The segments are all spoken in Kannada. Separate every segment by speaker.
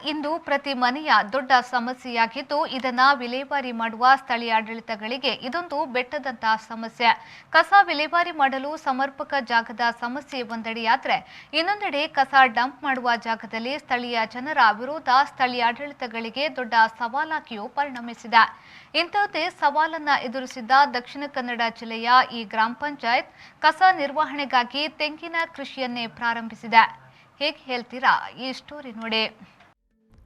Speaker 1: ಇಂದು ಪ್ರತಿ ಮನೆಯ ದೊಡ್ಡ ಸಮಸ್ಯೆಯಾಗಿದ್ದು ಇದನ್ನ ವಿಲೇವಾರಿ ಮಾಡುವ ಸ್ಥಳೀಯ ಆಡಳಿತಗಳಿಗೆ ಇದೊಂದು ಬೆಟ್ಟದಂತಹ ಸಮಸ್ಯೆ. ಕಸ ವಿಲೇವಾರಿ ಮಾಡಲು ಸಮರ್ಪಕ ಜಾಗದ ಸಮಸ್ಯೆ ಒಂದೆಡೆಯಾದರೆ ಇನ್ನೊಂದೆಡೆ ಕಸ ಡಂಪ್ ಮಾಡುವ ಜಾಗದಲ್ಲಿ ಸ್ಥಳೀಯ ಜನರ ವಿರೋಧ ಸ್ಥಳೀಯ ಆಡಳಿತಗಳಿಗೆ ದೊಡ್ಡ ಸವಾಲಾಗಿಯೂ ಪರಿಣಮಿಸಿದೆ. ಇಂತಹದೇ ಸವಾಲನ್ನ ಎದುರಿಸಿದ್ದ ದಕ್ಷಿಣ ಕನ್ನಡ ಜಿಲ್ಲೆಯ ಈ ಗ್ರಾಮ ಪಂಚಾಯತ್ ಕಸ ನಿರ್ವಹಣೆಗಾಗಿ ತೆಂಗಿನ ಕೃಷಿಯನ್ನೇ ಪ್ರಾರಂಭಿಸಿದೆ. ಹೇಗೆ ಹೇಳ್ತೀರಾ? ಈ ಸ್ಟೋರಿ ನೋಡಿ.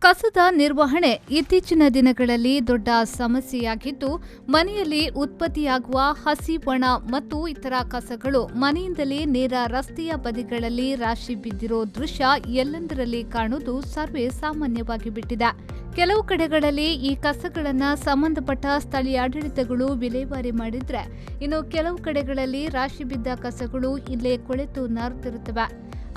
Speaker 1: ಕಸದ ನಿರ್ವಹಣೆ ಇತ್ತೀಚಿನ ದಿನಗಳಲ್ಲಿ ದೊಡ್ಡ ಸಮಸ್ಯೆಯಾಗಿದ್ದು, ಮನೆಯಲ್ಲಿ ಉತ್ಪತ್ತಿಯಾಗುವ ಹಸಿ, ಒಣ ಮತ್ತು ಇತರ ಕಸಗಳು ಮನೆಯಿಂದಲೇ ನೇರ ರಸ್ತೆಯ ಬದಿಗಳಲ್ಲಿ ರಾಶಿ ಬಿದ್ದಿರೋ ದೃಶ್ಯ ಎಲ್ಲೆಂದರಲ್ಲಿ ಕಾಣುವುದು ಸರ್ವೇ ಸಾಮಾನ್ಯವಾಗಿ ಬಿಟ್ಟಿದೆ. ಕೆಲವು ಕಡೆಗಳಲ್ಲಿ ಈ ಕಸಗಳನ್ನು ಸಂಬಂಧಪಟ್ಟ ಸ್ಥಳೀಯ ಆಡಳಿತಗಳು ವಿಲೇವಾರಿ ಮಾಡಿದ್ರೆ, ಇನ್ನು ಕೆಲವು ಕಡೆಗಳಲ್ಲಿ ರಾಶಿ ಬಿದ್ದ ಕಸಗಳು ಇಲ್ಲೇ ಕೊಳೆತು ನಾರುತ್ತಿರುತ್ತವೆ.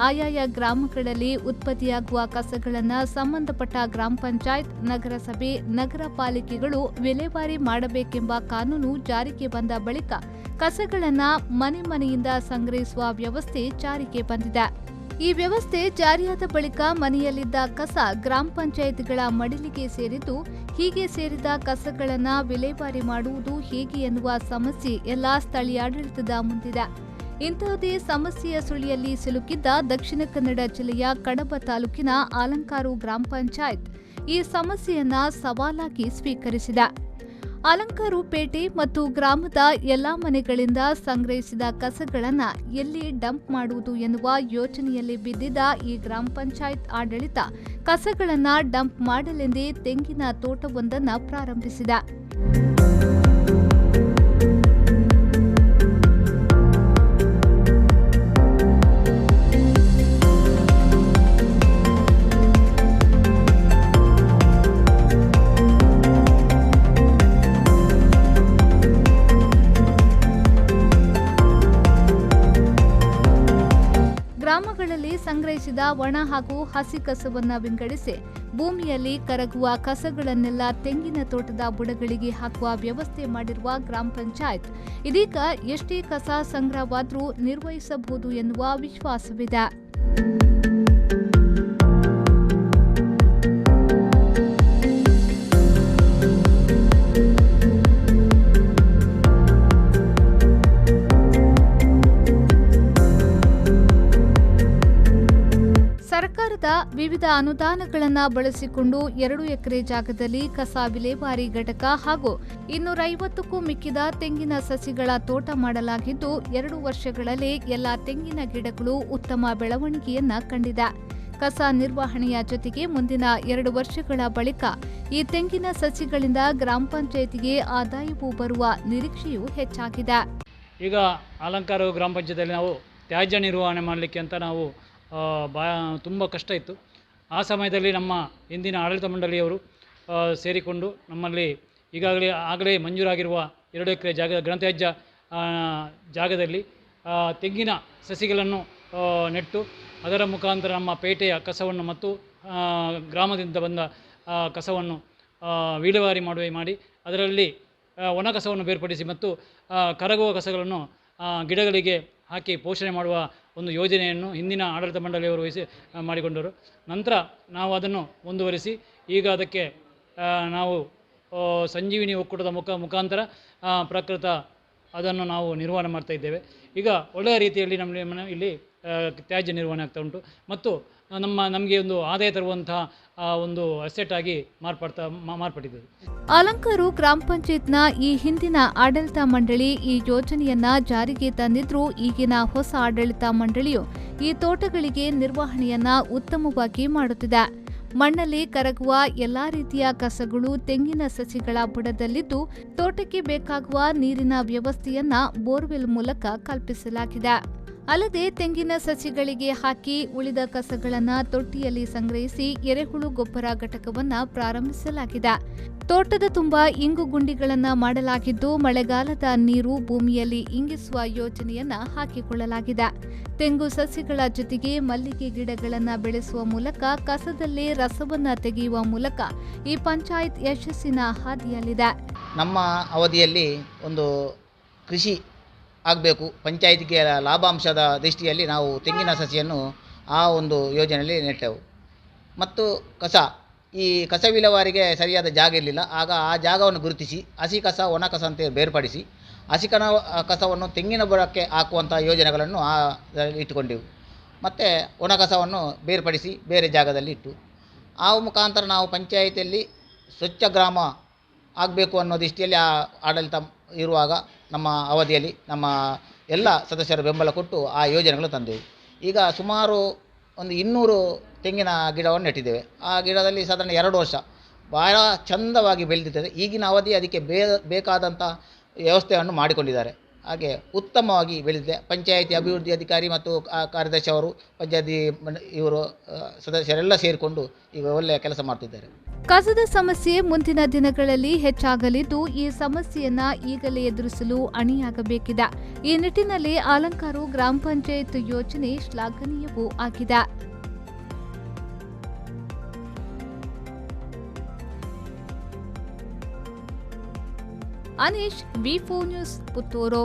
Speaker 1: ಆಯಾಯ ಗ್ರಾಮಗಳಲ್ಲಿ ಉತ್ಪತ್ತಿಯಾಗುವ ಕಸಗಳನ್ನು ಸಂಬಂಧಪಟ್ಟ ಗ್ರಾಮ ಪಂಚಾಯತ್, ನಗರಸಭೆ, ನಗರ ಪಾಲಿಕೆಗಳು ವಿಲೇವಾರಿ ಮಾಡಬೇಕೆಂಬ ಕಾನೂನು ಜಾರಿಗೆ ಬಂದ ಬಳಿಕ ಕಸಗಳನ್ನು ಮನೆ ಮನೆಯಿಂದ ಸಂಗ್ರಹಿಸುವ ವ್ಯವಸ್ಥೆ ಜಾರಿಗೆ ಬಂದಿದೆ. ಈ ವ್ಯವಸ್ಥೆ ಜಾರಿಯಾದ ಬಳಿಕ ಮನೆಯಲ್ಲಿದ್ದ ಕಸ ಗ್ರಾಮ ಪಂಚಾಯತ್ಗಳ ಮಡಿಲಿಗೆ ಸೇರಿದ್ದು, ಹೀಗೆ ಸೇರಿದ ಕಸಗಳನ್ನು ವಿಲೇವಾರಿ ಮಾಡುವುದು ಹೇಗೆ ಎನ್ನುವ ಸಮಸ್ಯೆ ಎಲ್ಲ ಸ್ಥಳೀಯ ಆಡಳಿತದ ಮುಂದಿದೆ. ಇಂತಹದೇ ಸಮಸ್ಯೆಯ ಸುಳಿಯಲ್ಲಿ ಸಿಲುಕಿದ್ದ ದಕ್ಷಿಣ ಕನ್ನಡ ಜಿಲ್ಲೆಯ ಕಡಬ ತಾಲೂಕಿನ ಅಲಂಕಾರು ಗ್ರಾಮ ಪಂಚಾಯತ್ ಈ ಸಮಸ್ಯೆಯನ್ನ ಸವಾಲಾಗಿ ಸ್ವೀಕರಿಸಿದೆ. ಅಲಂಕಾರು ಪೇಟೆ ಮತ್ತು ಗ್ರಾಮದ ಎಲ್ಲಾ ಮನೆಗಳಿಂದ ಸಂಗ್ರಹಿಸಿದ ಕಸಗಳನ್ನು ಎಲ್ಲಿ ಡಂಪ್ ಮಾಡುವುದು ಎನ್ನುವ ಯೋಚನೆಯಲ್ಲಿ ಬಿದ್ದಿದ್ದ ಈ ಗ್ರಾಮ ಪಂಚಾಯತ್ ಆಡಳಿತ ಕಸಗಳನ್ನು ಡಂಪ್ ಮಾಡಲೆಂದೇ ತೆಂಗಿನ ತೋಟವೊಂದನ್ನು ಪ್ರಾರಂಭಿಸಿದೆ. ಗ್ರಾಮಗಳಲ್ಲಿ ಸಂಗ್ರಹಿಸಿದ ಒಣ ಹಾಗೂ ಹಸಿ ಕಸವನ್ನು ವಿಂಗಡಿಸಿ ಭೂಮಿಯಲ್ಲಿ ಕರಗುವ ಕಸಗಳನ್ನೆಲ್ಲ ತೆಂಗಿನ ತೋಟದ ಬುಡಗಳಿಗೆ ಹಾಕುವ ವ್ಯವಸ್ಥೆ ಮಾಡಿರುವ ಗ್ರಾಮ ಪಂಚಾಯತ್ ಇದೀಗ ಎಷ್ಟೇ ಕಸ ಸಂಗ್ರಹವಾದರೂ ನಿರ್ವಹಿಸಬಹುದು ಎನ್ನುವ ವಿಶ್ವಾಸವಿದೆ. ಸರ್ಕಾರದ ವಿವಿಧ ಅನುದಾನಗಳನ್ನು ಬಳಸಿಕೊಂಡು 2 ಎಕರೆ ಜಾಗದಲ್ಲಿ ಕಸ ವಿಲೇವಾರಿ ಘಟಕ ಹಾಗೂ 250ಕ್ಕೂ ಮಿಕ್ಕಿದ ತೆಂಗಿನ ಸಸಿಗಳ ತೋಟ ಮಾಡಲಾಗಿದ್ದು, 2 ವರ್ಷಗಳಲ್ಲಿ ಎಲ್ಲ ತೆಂಗಿನ ಗಿಡಗಳು ಉತ್ತಮ ಬೆಳವಣಿಗೆಯನ್ನ ಕಂಡಿದೆ. ಕಸ ನಿರ್ವಹಣೆಯ ಜೊತೆಗೆ ಮುಂದಿನ 2 ವರ್ಷಗಳ ಬಳಿಕ ಈ ತೆಂಗಿನ ಸಸಿಗಳಿಂದ ಗ್ರಾಮ ಪಂಚಾಯತಿಗೆ ಆದಾಯವೂ ಬರುವ ನಿರೀಕ್ಷೆಯೂ ಹೆಚ್ಚಾಗಿದೆ.
Speaker 2: ಈಗ ಅಲಂಕಾರ ಗ್ರಾಮ ಪಂಚಾಯತಿಯಲ್ಲಿ ನಾವು ತ್ಯಾಜ್ಯ ನಿರ್ವಹಣೆ ಮಾಡಲಿಕ್ಕೆ ಅಂತ ನಾವು ತುಂಬ ಕಷ್ಟ ಇತ್ತು. ಆ ಸಮಯದಲ್ಲಿ ನಮ್ಮ ಇಂದಿನ ಆಡಳಿತ ಮಂಡಳಿಯವರು ಸೇರಿಕೊಂಡು ನಮ್ಮಲ್ಲಿ ಆಗಲೇ ಮಂಜೂರಾಗಿರುವ 2 ಎಕರೆ ಘನತ್ಯಾಜ್ಯ ಜಾಗದಲ್ಲಿ ತೆಂಗಿನ ಸಸಿಗಳನ್ನು ನೆಟ್ಟು ಅದರ ಮುಖಾಂತರ ನಮ್ಮ ಪೇಟೆಯ ಕಸವನ್ನು ಮತ್ತು ಗ್ರಾಮದಿಂದ ಬಂದ ಕಸವನ್ನು ವಿಲೇವಾರಿ ಮಾಡಿ ಅದರಲ್ಲಿ ಒಣ ಕಸವನ್ನು ಬೇರ್ಪಡಿಸಿ ಮತ್ತು ಕರಗುವ ಕಸಗಳನ್ನು ಗಿಡಗಳಿಗೆ ಹಾಕಿ ಪೋಷಣೆ ಮಾಡುವ ಒಂದು ಯೋಜನೆಯನ್ನು ಹಿಂದಿನ ಆಡಳಿತ ಮಂಡಳಿಯವರು ಮಾಡಿಕೊಂಡರು. ನಂತರ ನಾವು ಅದನ್ನು ಮುಂದುವರಿಸಿ ಈಗ ಅದಕ್ಕೆ ನಾವು ಸಂಜೀವಿನಿ ಒಕ್ಕೂಟದ ಮುಖಾಂತರ ಪ್ರಕೃತ ಅದನ್ನು ನಾವು ನಿರ್ವಹಣೆ ಮಾಡ್ತಾ ಇದ್ದೇವೆ. ಈಗ ಒಳ್ಳೆಯ ರೀತಿಯಲ್ಲಿ ನಮ್ಮ ಇಲ್ಲಿ ತ್ಯಾಜ್ಯ ನಿರ್ವಹಣೆ ಆಗ್ತಾ ಉಂಟು ಮತ್ತು ನಮಗೆ ಒಂದು ಆದಾಯ ತರುವಂತಹ ಒಂದು ಅಸೆಟ್ ಆಗಿ ಮಾರ್ಪಟ್ಟಿದೆ.
Speaker 1: ಅಲಂಕಾರು ಗ್ರಾಮ ಪಂಚಾಯತ್ನ ಈ ಹಿಂದಿನ ಆಡಳಿತ ಮಂಡಳಿ ಈ ಯೋಜನೆಯನ್ನ ಜಾರಿಗೆ ತಂದಿದ್ರೂ ಈಗಿನ ಹೊಸ ಆಡಳಿತ ಮಂಡಳಿಯು ಈ ತೋಟಗಳಿಗೆ ನಿರ್ವಹಣೆಯನ್ನ ಉತ್ತಮವಾಗಿ ಮಾಡುತ್ತಿದೆ. ಮಣ್ಣಲ್ಲಿ ಕರಗುವ ಎಲ್ಲಾ ರೀತಿಯ ಕಸಗಳು ತೆಂಗಿನ ಸಸಿಗಳ ಬುಡದಲ್ಲಿದ್ದು, ತೋಟಕ್ಕೆ ಬೇಕಾಗುವ ನೀರಿನ ವ್ಯವಸ್ಥೆಯನ್ನ ಬೋರ್ವೆಲ್ ಮೂಲಕ ಕಲ್ಪಿಸಲಾಗಿದೆ. ಅಲ್ಲದೆ ತೆಂಗಿನ ಸಸಿಗಳಿಗೆ ಹಾಕಿ ಉಳಿದ ಕಸಗಳನ್ನು ತೊಟ್ಟಿಯಲ್ಲಿ ಸಂಗ್ರಹಿಸಿ ಎರೆಹುಳು ಗೊಬ್ಬರ ಘಟಕವನ್ನು ಪ್ರಾರಂಭಿಸಲಾಗಿದೆ. ತೋಟದ ತುಂಬ ಇಂಗು ಗುಂಡಿಗಳನ್ನು ಮಾಡಲಾಗಿದ್ದು, ಮಳೆಗಾಲದ ನೀರು ಭೂಮಿಯಲ್ಲಿ ಇಂಗಿಸುವ ಯೋಜನೆಯನ್ನ ಹಾಕಿಕೊಳ್ಳಲಾಗಿದೆ. ತೆಂಗು ಸಸಿಗಳ ಜೊತೆಗೆ ಮಲ್ಲಿಗೆ ಗಿಡಗಳನ್ನು ಬೆಳೆಸುವ ಮೂಲಕ ಕಸದಲ್ಲೇ ರಸವನ್ನು ತೆಗೆಯುವ ಮೂಲಕ ಈ ಪಂಚಾಯತ್ ಯಶಸ್ಸಿನ ಹಾದಿಯಲ್ಲಿದೆ.
Speaker 3: ನಮ್ಮ ಅವಧಿಯಲ್ಲಿ ಒಂದು ಕೃಷಿ ಆಗಬೇಕು, ಪಂಚಾಯತಿಗೆ ಲಾಭಾಂಶದ ದೃಷ್ಟಿಯಲ್ಲಿ ನಾವು ತೆಂಗಿನ ಸಸಿಯನ್ನು ಆ ಒಂದು ಯೋಜನೆಯಲ್ಲಿ ನೆಟ್ಟೆವು. ಮತ್ತು ಈ ಕಸ ವಿಲೇವಾರಿಗೆ ಸರಿಯಾದ ಜಾಗ ಇರಲಿಲ್ಲ. ಆಗ ಆ ಜಾಗವನ್ನು ಗುರುತಿಸಿ ಹಸಿ ಕಸ ಒಣ ಕಸ ಅಂತ ಬೇರ್ಪಡಿಸಿ ಕಸವನ್ನು ತೆಂಗಿನ ಬುಡಕ್ಕೆ ಹಾಕುವಂಥ ಯೋಜನೆಗಳನ್ನು ಇಟ್ಟುಕೊಂಡೆವು. ಮತ್ತು ಒಣ ಕಸವನ್ನು ಬೇರ್ಪಡಿಸಿ ಬೇರೆ ಜಾಗದಲ್ಲಿ ಇಟ್ಟು ಆ ಮುಖಾಂತರ ನಾವು ಪಂಚಾಯಿತಿಯಲ್ಲಿ ಸ್ವಚ್ಛ ಗ್ರಾಮ ಆಗಬೇಕು ಅನ್ನೋ ದೃಷ್ಟಿಯಲ್ಲಿ ಆ ಆಡಳಿತ ಇರುವಾಗ ನಮ್ಮ ಅವಧಿಯಲ್ಲಿ ನಮ್ಮ ಎಲ್ಲ ಸದಸ್ಯರು ಬೆಂಬಲ ಕೊಟ್ಟು ಆ ಯೋಜನೆಗಳು ತಂದೆವು. ಈಗ ಸುಮಾರು ಒಂದು 200 ತೆಂಗಿನ ಗಿಡವನ್ನು ನೆಟ್ಟಿದ್ದೇವೆ. ಆ ಗಿಡದಲ್ಲಿ ಸಾಧಾರಣ 2 ವರ್ಷ ಭಾಳ ಚಂದವಾಗಿ ಬೆಳೆದಿರ್ತದೆ. ಈಗಿನ ಅವಧಿ ಅದಕ್ಕೆ ಬೇಕಾದಂಥ ವ್ಯವಸ್ಥೆಯನ್ನು ಮಾಡಿಕೊಂಡಿದ್ದಾರೆ. ಹಾಗೆ ಉತ್ತಮವಾಗಿ ಬೆಳೆದಿದೆ. ಪಂಚಾಯಿತಿ ಅಭಿವೃದ್ಧಿ ಅಧಿಕಾರಿ ಮತ್ತು ಕಾರ್ಯದರ್ಶಿ ಅವರು, ಪಂಚಾಯತಿ ಇವರು ಸದಸ್ಯರೆಲ್ಲ ಸೇರಿಕೊಂಡು ಈಗ ಒಳ್ಳೆಯ ಕೆಲಸ ಮಾಡ್ತಿದ್ದಾರೆ.
Speaker 1: ಕಸದ ಸಮಸ್ಯೆ ಮುಂದಿನ ದಿನಗಳಲ್ಲಿ ಹೆಚ್ಚಾಗಲಿದ್ದು ಈ ಸಮಸ್ಯೆಯನ್ನ ಈಗಲೇ ಎದುರಿಸಲು ಅಣಿಯಾಗಬೇಕಿದೆ. ಈ ನಿಟ್ಟಿನಲ್ಲಿ ಅಲಂಕಾರು ಗ್ರಾಮ ಪಂಚಾಯತ್ ಯೋಜನೆ ಶ್ಲಾಘನೀಯವೂ ಆಗಿದೆ. ಅನೀಶ್, ವಿ4 ನ್ಯೂಸ್, ಪುತ್ತೂರು.